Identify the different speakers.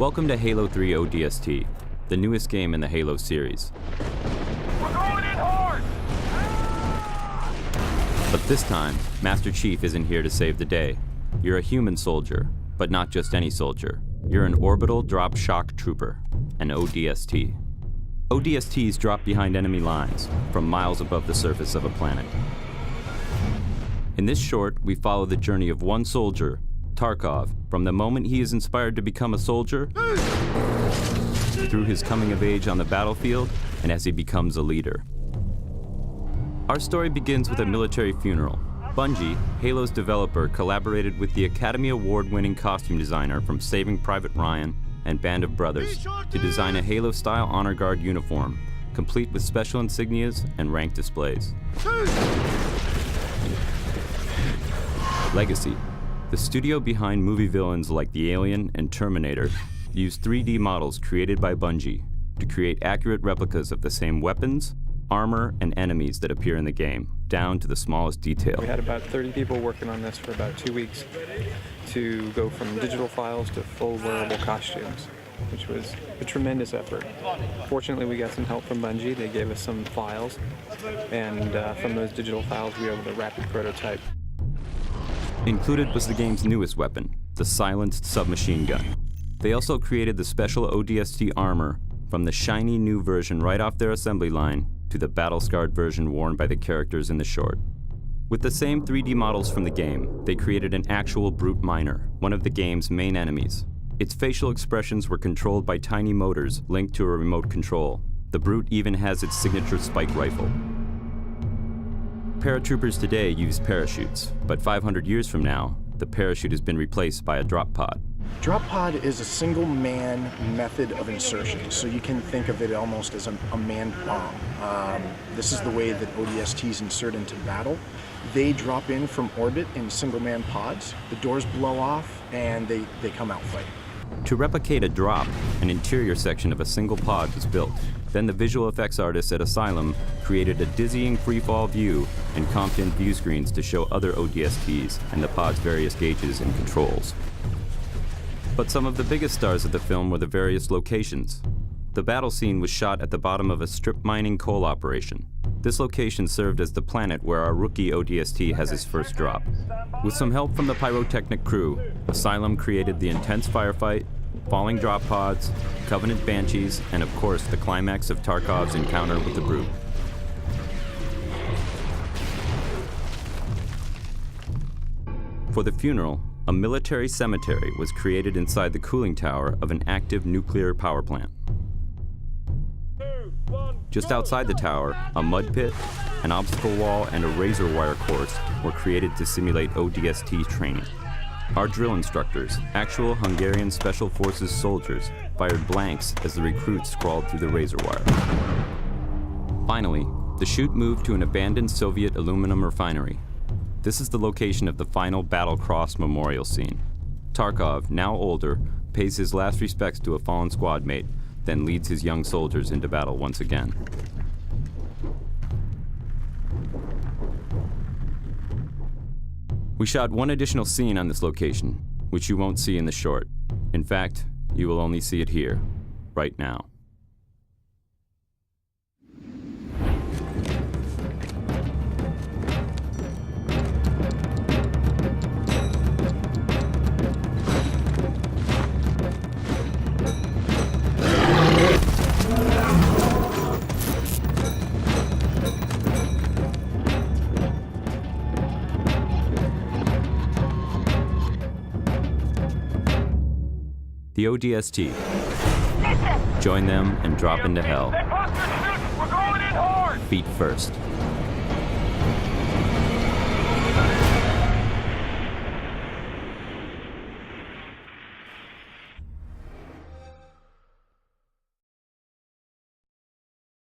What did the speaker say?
Speaker 1: Welcome to Halo 3 ODST, the newest game in the Halo series.
Speaker 2: We're going in hard!
Speaker 1: But this time, Master Chief isn't here to save the day. You're a human soldier, but not just any soldier. You're an orbital drop shock trooper, an ODST. ODSTs drop behind enemy lines, from miles above the surface of a planet. In this short, we follow the journey of one soldier, Tarkov, from the moment he is inspired to become a soldier, through his coming of age on the battlefield, and as he becomes a leader. Our story begins with a military funeral. Bungie, Halo's developer, collaborated with the Academy Award-winning costume designer from Saving Private Ryan and Band of Brothers to design a Halo-style Honor Guard uniform, complete with special insignias and rank displays. Legacy. The studio behind movie villains like The Alien and Terminator used 3D models created by Bungie to create accurate replicas of the same weapons, armor, and enemies that appear in the game, down to the smallest detail.
Speaker 3: We had about 30 people working on this for about 2 weeks to go from digital files to full wearable costumes, which was a tremendous effort. Fortunately, we got some help from Bungie. They gave us some files, and from those digital files, we were able to rapid prototype.
Speaker 1: Included was the game's newest weapon, the silenced submachine gun. They also created the special ODST armor from the shiny new version right off their assembly line to the battle-scarred version worn by the characters in the short. With the same 3D models from the game, they created an actual brute miner, one of the game's main enemies. Its facial expressions were controlled by tiny motors linked to a remote control. The brute even has its signature spike rifle. Paratroopers today use parachutes, but 500 years from now, the parachute has been replaced by a drop pod.
Speaker 4: Drop pod is a single-man method of insertion, so you can think of it almost as a manned bomb. This is the way that ODSTs insert into battle. They drop in from orbit in single-man pods, the doors blow off, and they come out fighting.
Speaker 1: To replicate a drop, an interior section of a single pod was built. Then the visual effects artists at Asylum created a dizzying freefall view and comped in view screens to show other ODSTs and the pod's various gauges and controls. But some of the biggest stars of the film were the various locations. The battle scene was shot at the bottom of a strip mining coal operation. This location served as the planet where our rookie ODST has his first drop. With some help from the pyrotechnic crew, Asylum created the intense firefight, falling drop pods, Covenant Banshees, and of course the climax of Tarkov's encounter with the Brute. For the funeral, a military cemetery was created inside the cooling tower of an active nuclear power plant. Just outside the tower, a mud pit, an obstacle wall, and a razor wire course were created to simulate ODST training. Our drill instructors, actual Hungarian Special Forces soldiers, fired blanks as the recruits crawled through the razor wire. Finally, the shoot moved to an abandoned Soviet aluminum refinery. This is the location of the final Battle Cross memorial scene. Tarkov, now older, pays his last respects to a fallen squad mate, then leads his young soldiers into battle once again. We shot one additional scene on this location, which you won't see in the short. In fact, you will only see it here, right now. The ODST. Join them and drop into hell.
Speaker 2: They busted shoot! We're going in hard!
Speaker 1: Feet first.